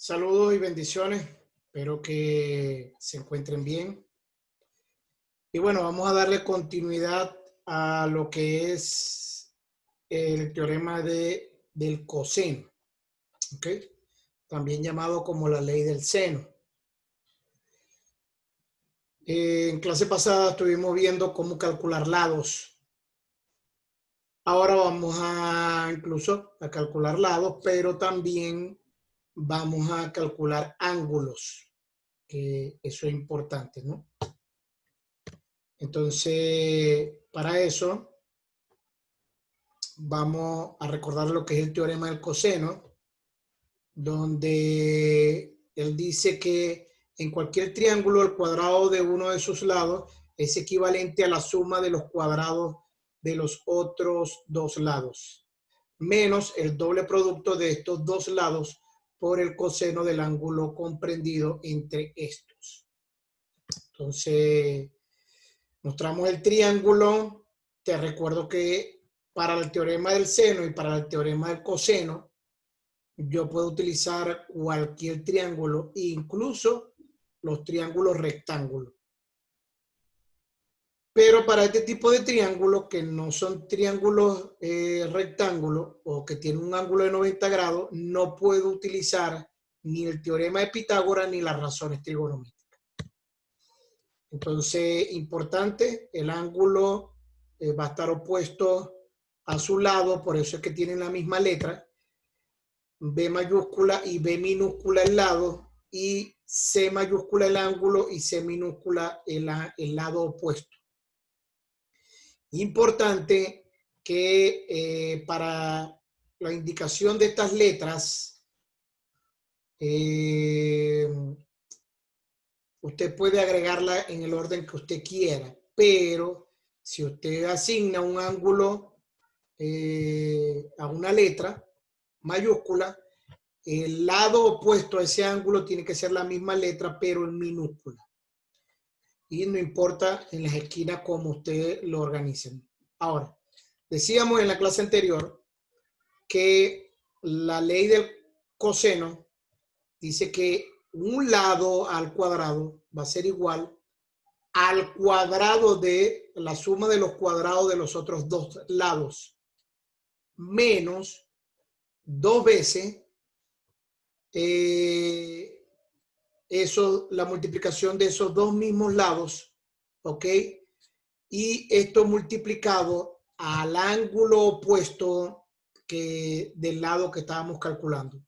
Saludos y bendiciones. Espero que se encuentren bien. Y bueno, vamos a darle continuidad a lo que es el teorema del coseno, ¿ok? También llamado como la ley del seno. En clase pasada estuvimos viendo cómo calcular lados. Ahora vamos incluso a calcular lados, pero también vamos a calcular ángulos, que eso es importante, ¿no? Entonces, para eso, vamos a recordar lo que es el teorema del coseno, donde él dice que en cualquier triángulo el cuadrado de uno de sus lados es equivalente a la suma de los cuadrados de los otros dos lados, menos el doble producto de estos dos lados por el coseno del ángulo comprendido entre estos. Entonces, mostramos el triángulo. Te recuerdo que para el teorema del seno y para el teorema del coseno, yo puedo utilizar cualquier triángulo, incluso los triángulos rectángulos. Pero para este tipo de triángulos, que no son triángulos rectángulos o que tienen un ángulo de 90 grados, no puedo utilizar ni el teorema de Pitágoras ni las razones trigonométricas. Entonces, importante, el ángulo va a estar opuesto a su lado, por eso es que tienen la misma letra, B mayúscula y B minúscula el lado, y C mayúscula el ángulo y C minúscula el lado opuesto. Importante que para la indicación de estas letras, usted puede agregarla en el orden que usted quiera, pero si usted asigna un ángulo a una letra mayúscula, el lado opuesto a ese ángulo tiene que ser la misma letra, pero en minúscula. Y no importa en las esquinas cómo ustedes lo organicen. Ahora, decíamos en la clase anterior que la ley del coseno dice que un lado al cuadrado va a ser igual al cuadrado de la suma de los cuadrados de los otros dos lados, menos dos veces la multiplicación de esos dos mismos lados, ¿ok? Y esto multiplicado al ángulo opuesto del lado que estábamos calculando.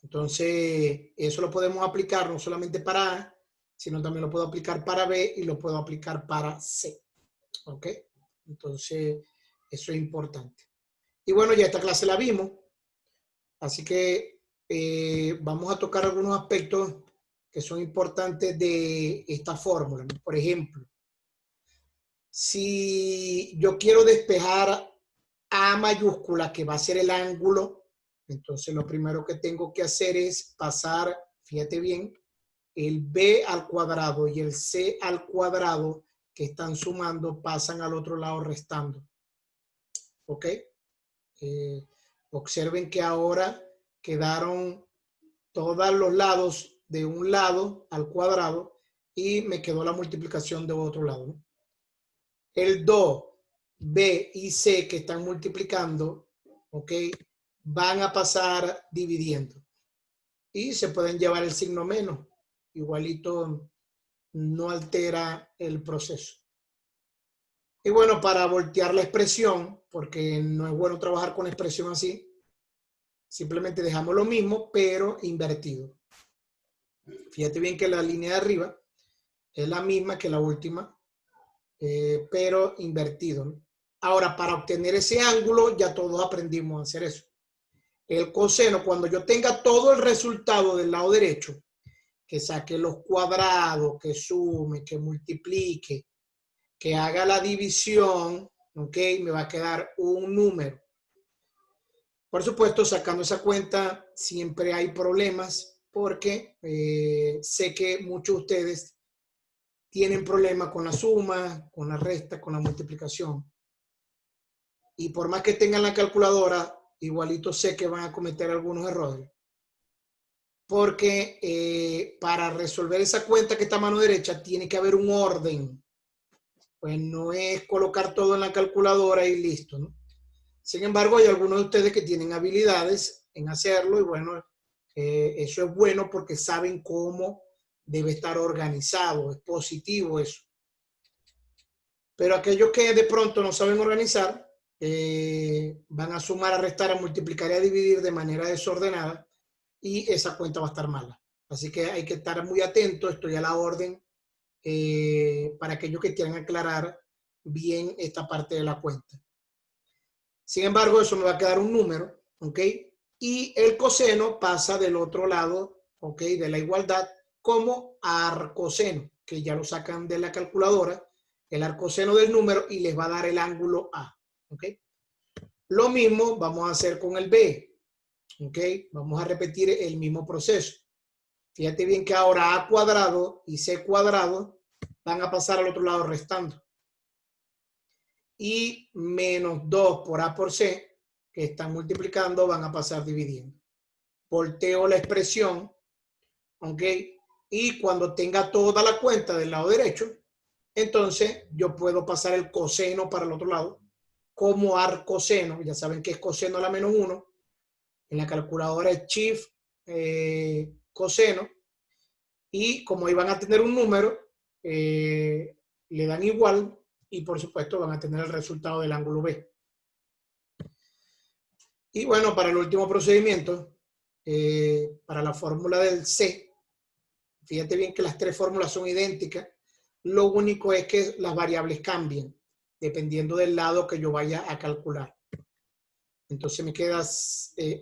Entonces, eso lo podemos aplicar no solamente para A, sino también lo puedo aplicar para B y lo puedo aplicar para C. ¿Ok? Entonces, eso es importante. Y bueno, ya esta clase la vimos. Así que vamos a tocar algunos aspectos que son importantes de esta fórmula, ¿no? Por ejemplo, si yo quiero despejar A mayúscula, que va a ser el ángulo, entonces lo primero que tengo que hacer es pasar, fíjate bien, el B al cuadrado y el C al cuadrado que están sumando pasan al otro lado restando. ¿Ok? Observen que ahora quedaron todos los lados de un lado al cuadrado y me quedó la multiplicación de otro lado, ¿no? El 2, B y C que están multiplicando, ¿ok? Van a pasar dividiendo. Y se pueden llevar el signo menos. Igualito no altera el proceso. Y bueno, para voltear la expresión, porque no es bueno trabajar con expresión así, simplemente dejamos lo mismo, pero invertido. Fíjate bien que la línea de arriba es la misma que la última, pero invertido, ¿no? Ahora, para obtener ese ángulo, ya todos aprendimos a hacer eso. El coseno, cuando yo tenga todo el resultado del lado derecho, que saque los cuadrados, que sume, que multiplique, que haga la división, ¿ok? Me va a quedar un número. Por supuesto, sacando esa cuenta, siempre hay problemas porque sé que muchos de ustedes tienen problemas con la suma, con la resta, con la multiplicación. Y por más que tengan la calculadora, igualito sé que van a cometer algunos errores. porque para resolver esa cuenta que está a mano derecha tiene que haber un orden. Pues no es colocar todo en la calculadora y listo, ¿no? Sin embargo, hay algunos de ustedes que tienen habilidades en hacerlo y bueno, eso es bueno porque saben cómo debe estar organizado, es positivo eso. Pero aquellos que de pronto no saben organizar, van a sumar, a restar, a multiplicar y a dividir de manera desordenada y esa cuenta va a estar mala. Así que hay que estar muy atento, estoy a la orden para aquellos que quieran aclarar bien esta parte de la cuenta. Sin embargo, eso me va a quedar un número, ¿ok? Y el coseno pasa del otro lado, ¿ok? De la igualdad como arcoseno, que ya lo sacan de la calculadora, el arcoseno del número y les va a dar el ángulo A, ¿ok? Lo mismo vamos a hacer con el B, ¿ok? Vamos a repetir el mismo proceso. Fíjate bien que ahora A cuadrado y C cuadrado van a pasar al otro lado restando. Y menos 2 por A por C, que están multiplicando, van a pasar dividiendo. Volteo la expresión, ¿ok? Y cuando tenga toda la cuenta del lado derecho, entonces yo puedo pasar el coseno para el otro lado como arcoseno. Ya saben que es coseno a la menos 1. En la calculadora es shift coseno. Y como ahí van a tener un número, le dan igual y por supuesto van a tener el resultado del ángulo B. Y bueno, para el último procedimiento, para la fórmula del C, fíjate bien que las tres fórmulas son idénticas. Lo único es que las variables cambian dependiendo del lado que yo vaya a calcular. Entonces me queda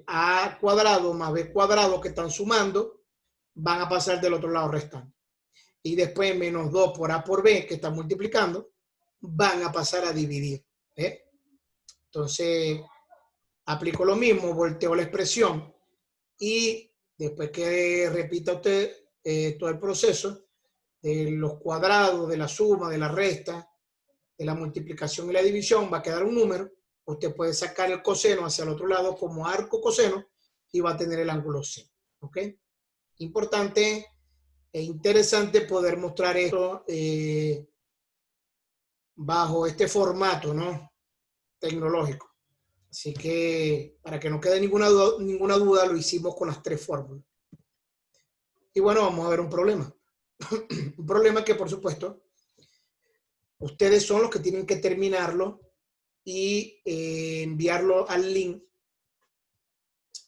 A cuadrado más B cuadrado que están sumando, van a pasar del otro lado restando. Y después menos 2 por A por B que están multiplicando, van a pasar a dividir. Entonces aplico lo mismo, volteo la expresión y después que repita usted todo el proceso de los cuadrados, de la suma, de la resta, de la multiplicación y la división, va a quedar un número. Usted puede sacar el coseno hacia el otro lado como arco coseno y va a tener el ángulo C. ¿Ok? Importante e interesante poder mostrar esto bajo este formato, ¿no? Tecnológico. Así que para que no quede ninguna duda, lo hicimos con las tres fórmulas. Y bueno, vamos a ver un problema. Un problema que, por supuesto, ustedes son los que tienen que terminarlo y enviarlo al link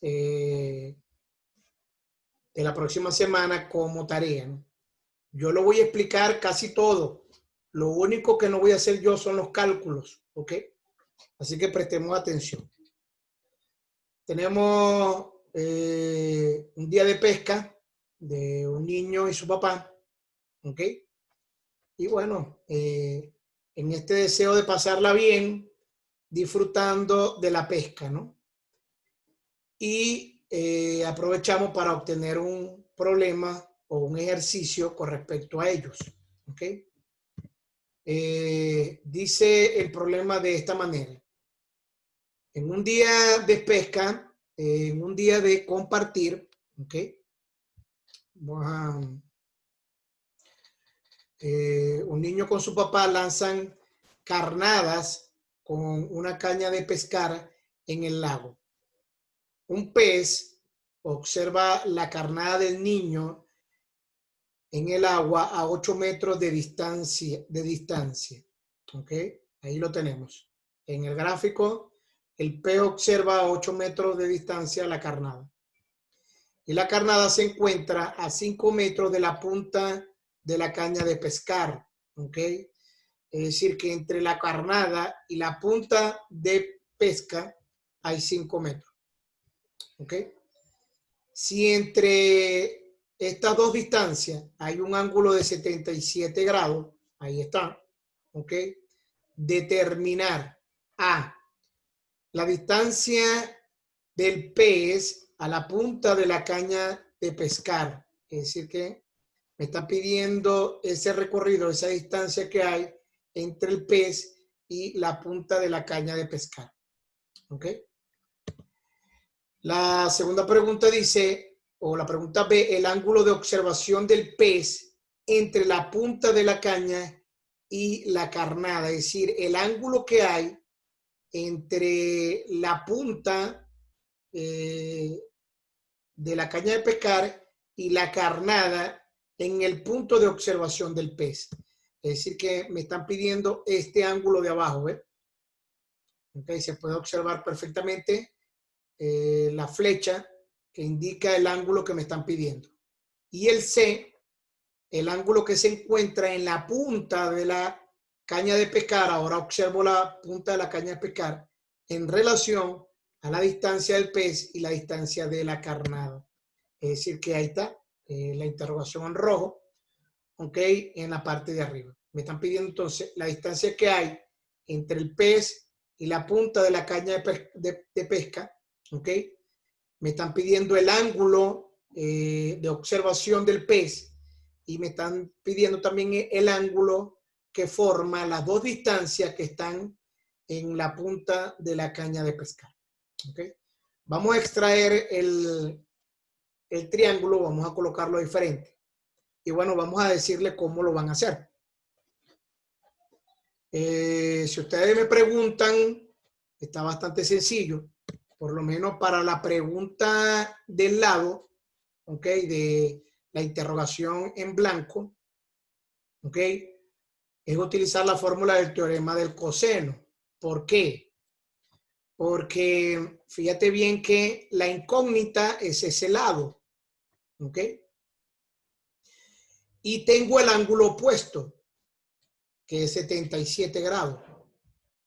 de la próxima semana como tarea, ¿no? Yo lo voy a explicar casi todo. Lo único que no voy a hacer yo son los cálculos, ¿ok? Así que prestemos atención. Tenemos un día de pesca de un niño y su papá, ¿ok? Y bueno, en este deseo de pasarla bien, disfrutando de la pesca, ¿no? Y aprovechamos para obtener un problema o un ejercicio con respecto a ellos, ¿ok? Dice el problema de esta manera. En un día de pesca, en un día de compartir, ¿ok? Vamos a, un niño con su papá lanzan carnadas con una caña de pescar en el lago. Un pez observa la carnada del niño en el agua a 8 metros de distancia. ¿Ok? Ahí lo tenemos. En el gráfico, el pez observa a 8 metros de distancia la carnada. Y la carnada se encuentra a 5 metros de la punta de la caña de pescar. ¿Ok? Es decir, que entre la carnada y la punta de pesca hay 5 metros. ¿Ok? Si entre estas dos distancias hay un ángulo de 77 grados, ahí está, ¿ok? Determinar A, la distancia del pez a la punta de la caña de pescar. Es decir, que me está pidiendo ese recorrido, esa distancia que hay entre el pez y la punta de la caña de pescar. ¿Ok? La segunda pregunta dice, o la pregunta B, el ángulo de observación del pez entre la punta de la caña y la carnada, es decir, el ángulo que hay entre la punta de la caña de pescar y la carnada en el punto de observación del pez. Es decir, que me están pidiendo este ángulo de abajo, ¿ves? Okay, se puede observar perfectamente la flecha que indica el ángulo que me están pidiendo. Y el C, el ángulo que se encuentra en la punta de la caña de pescar, ahora observo la punta de la caña de pescar, en relación a la distancia del pez y la distancia de la carnada. Es decir, que ahí está la interrogación en rojo, ok, en la parte de arriba. Me están pidiendo entonces la distancia que hay entre el pez y la punta de la caña de pesca, ok. Me están pidiendo el ángulo de observación del pez y me están pidiendo también el ángulo que forma las dos distancias que están en la punta de la caña de pescar. ¿Okay? Vamos a extraer el triángulo, vamos a colocarlo diferente. Y bueno, vamos a decirle cómo lo van a hacer. Si ustedes me preguntan, está bastante sencillo. Por lo menos para la pregunta del lado, ¿ok? De la interrogación en blanco, ¿ok? Es utilizar la fórmula del teorema del coseno. ¿Por qué? Porque fíjate bien que la incógnita es ese lado, ¿ok? Y tengo el ángulo opuesto, que es 77 grados.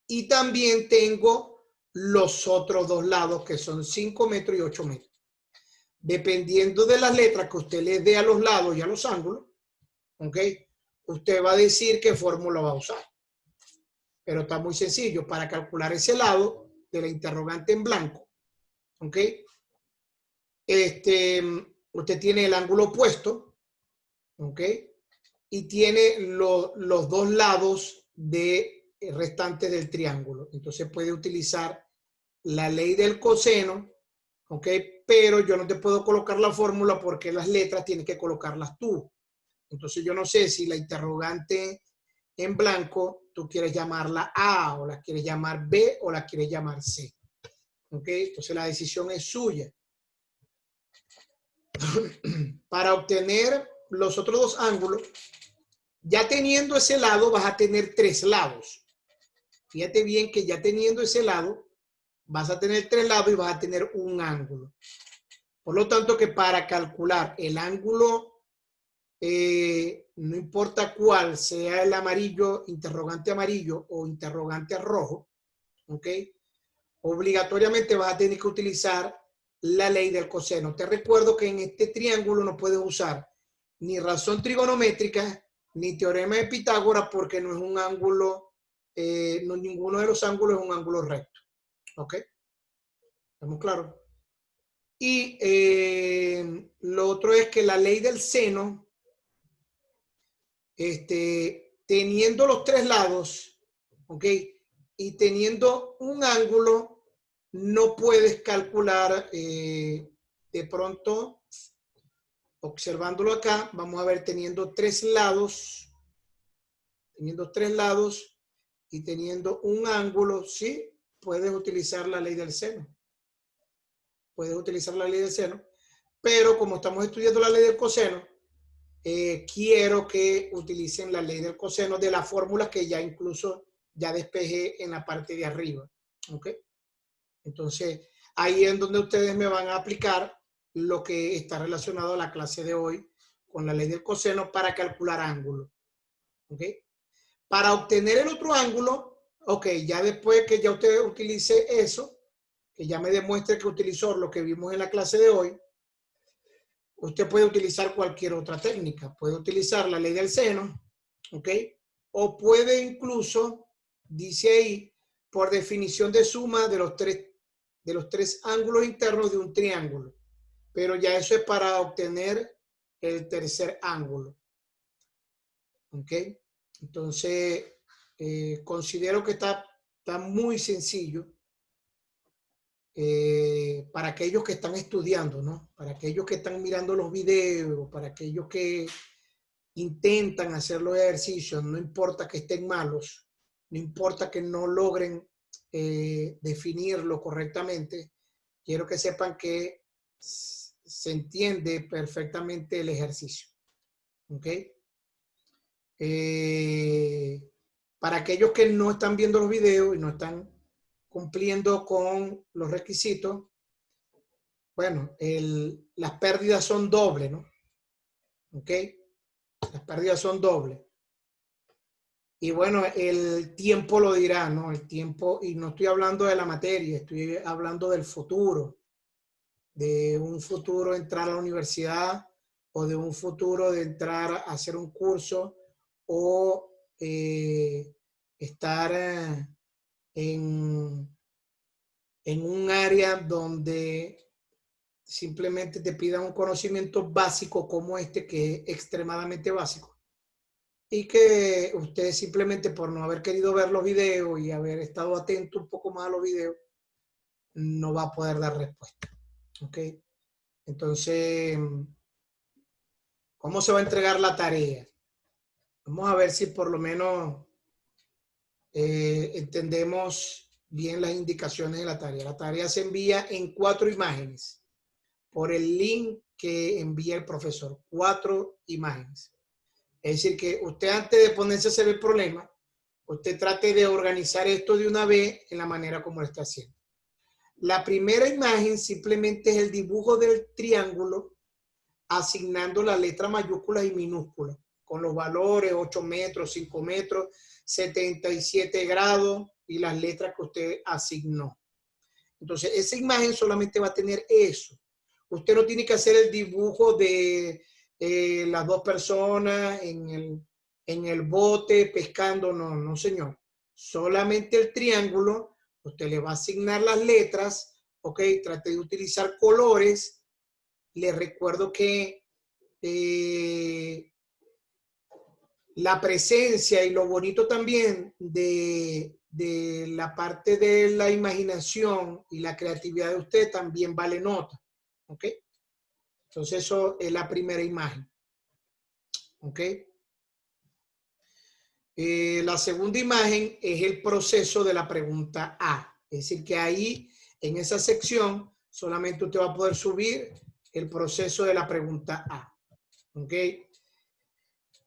Y también tengo los otros dos lados, que son 5 metros y 8 metros. Dependiendo de las letras que usted le dé a los lados y a los ángulos, ¿ok? Usted va a decir qué fórmula va a usar. Pero está muy sencillo. Para calcular ese lado de la interrogante en blanco, ¿ok? Usted tiene el ángulo opuesto, ¿ok? Y tiene los dos lados de restantes del triángulo. Entonces puede utilizar la ley del coseno, ¿ok? Pero yo no te puedo colocar la fórmula porque las letras tienes que colocarlas tú. Entonces yo no sé si la interrogante en blanco tú quieres llamarla A o la quieres llamar B o la quieres llamar C. ¿Ok? Entonces la decisión es suya. Para obtener los otros dos ángulos, ya teniendo ese lado vas a tener tres lados. Fíjate bien que ya teniendo ese lado vas a tener tres lados y vas a tener un ángulo. Por lo tanto que para calcular el ángulo, no importa cuál, sea el amarillo, interrogante amarillo o interrogante rojo, ¿ok? Obligatoriamente vas a tener que utilizar la ley del coseno. Te recuerdo que en este triángulo no puedes usar ni razón trigonométrica ni teorema de Pitágoras porque no es un ángulo, no, ninguno de los ángulos es un ángulo recto. ¿Ok? ¿Estamos claros? Y lo otro es que la ley del seno, teniendo los tres lados, ¿ok? Y teniendo un ángulo, no puedes calcular de pronto, observándolo acá, vamos a ver teniendo tres lados y teniendo un ángulo, sí, puedes utilizar la ley del seno. Puedes utilizar la ley del seno, pero como estamos estudiando la ley del coseno, quiero que utilicen la ley del coseno de la fórmula que ya incluso ya despejé en la parte de arriba. ¿Ok? Entonces, ahí es donde ustedes me van a aplicar lo que está relacionado a la clase de hoy con la ley del coseno para calcular ángulo. ¿Ok? Para obtener el otro ángulo, ok, ya después que ya usted utilice eso, que ya me demuestre que utilizó lo que vimos en la clase de hoy, usted puede utilizar cualquier otra técnica. Puede utilizar la ley del seno, ¿ok? O puede incluso, dice ahí, por definición de suma de los tres ángulos internos de un triángulo. Pero ya eso es para obtener el tercer ángulo. ¿Ok? Entonces, considero que está muy sencillo. para aquellos que están estudiando, ¿no? Para aquellos que están mirando los videos, para aquellos que intentan hacer los ejercicios, no importa que estén malos, no importa que no logren definirlo correctamente, quiero que sepan que se entiende perfectamente el ejercicio. ¿Ok? Para aquellos que no están viendo los videos y no están cumpliendo con los requisitos, bueno, las pérdidas son dobles, ¿no? ¿Ok? Las pérdidas son dobles. Y bueno, el tiempo lo dirá, ¿no? El tiempo, y no estoy hablando de la materia, estoy hablando del futuro, de un futuro entrar a la universidad o de un futuro de entrar a hacer un curso o estar en un área donde simplemente te pidan un conocimiento básico como este, que es extremadamente básico, y que usted simplemente por no haber querido ver los videos y haber estado atento un poco más a los videos, no va a poder dar respuesta. ¿Ok? Entonces, ¿cómo se va a entregar la tarea? Vamos a ver si por lo menos entendemos bien las indicaciones de la tarea. La tarea se envía en 4 imágenes por el link que envía el profesor. 4 imágenes. Es decir, que usted antes de ponerse a hacer el problema, usted trate de organizar esto de una vez en la manera como lo está haciendo. La primera imagen simplemente es el dibujo del triángulo asignando las letras mayúsculas y minúsculas con los valores 8 metros, 5 metros, 77 grados y las letras que usted asignó. Entonces, esa imagen solamente va a tener eso. Usted no tiene que hacer el dibujo de las 2 personas en el bote pescando, no, no señor. Solamente el triángulo, usted le va a asignar las letras, ok, trate de utilizar colores. Les recuerdo que la presencia y lo bonito también de la parte de la imaginación y la creatividad de usted también vale nota. ¿Ok? Entonces eso es la primera imagen. ¿Ok? La segunda imagen es el proceso de la pregunta A. Es decir, que ahí en esa sección solamente usted va a poder subir el proceso de la pregunta A. ¿Ok?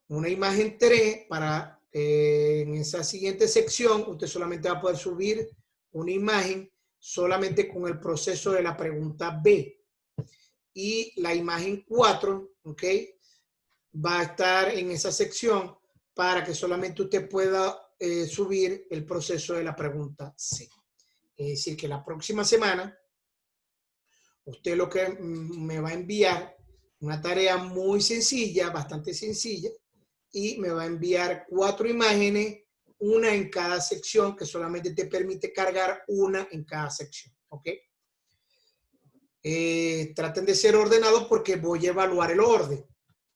Una imagen 3 para en esa siguiente sección usted solamente va a poder subir una imagen solamente con el proceso de la pregunta B. Y la imagen 4, ¿ok? Va a estar en esa sección para que solamente usted pueda subir el proceso de la pregunta C. Es decir, que la próxima semana usted lo que me va a enviar una tarea muy sencilla, bastante sencilla, y me va a enviar 4 imágenes, una en cada sección, que solamente te permite cargar una en cada sección. ¿Ok? Traten de ser ordenados porque voy a evaluar el orden.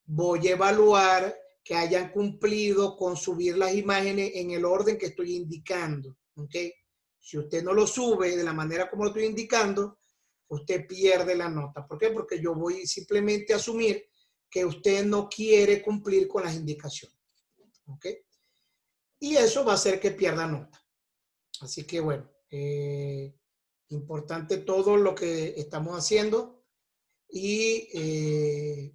Voy a evaluar que hayan cumplido con subir las imágenes en el orden que estoy indicando. ¿Ok? Si usted no lo sube de la manera como lo estoy indicando, usted pierde la nota. ¿Por qué? Porque yo voy simplemente a asumir que usted no quiere cumplir con las indicaciones. ¿Ok? Y eso va a hacer que pierda nota. Así que bueno, importante todo lo que estamos haciendo y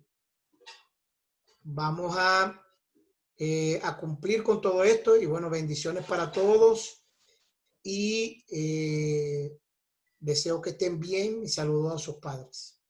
vamos a cumplir con todo esto. Y bueno, bendiciones para todos y deseo que estén bien y saludos a sus padres.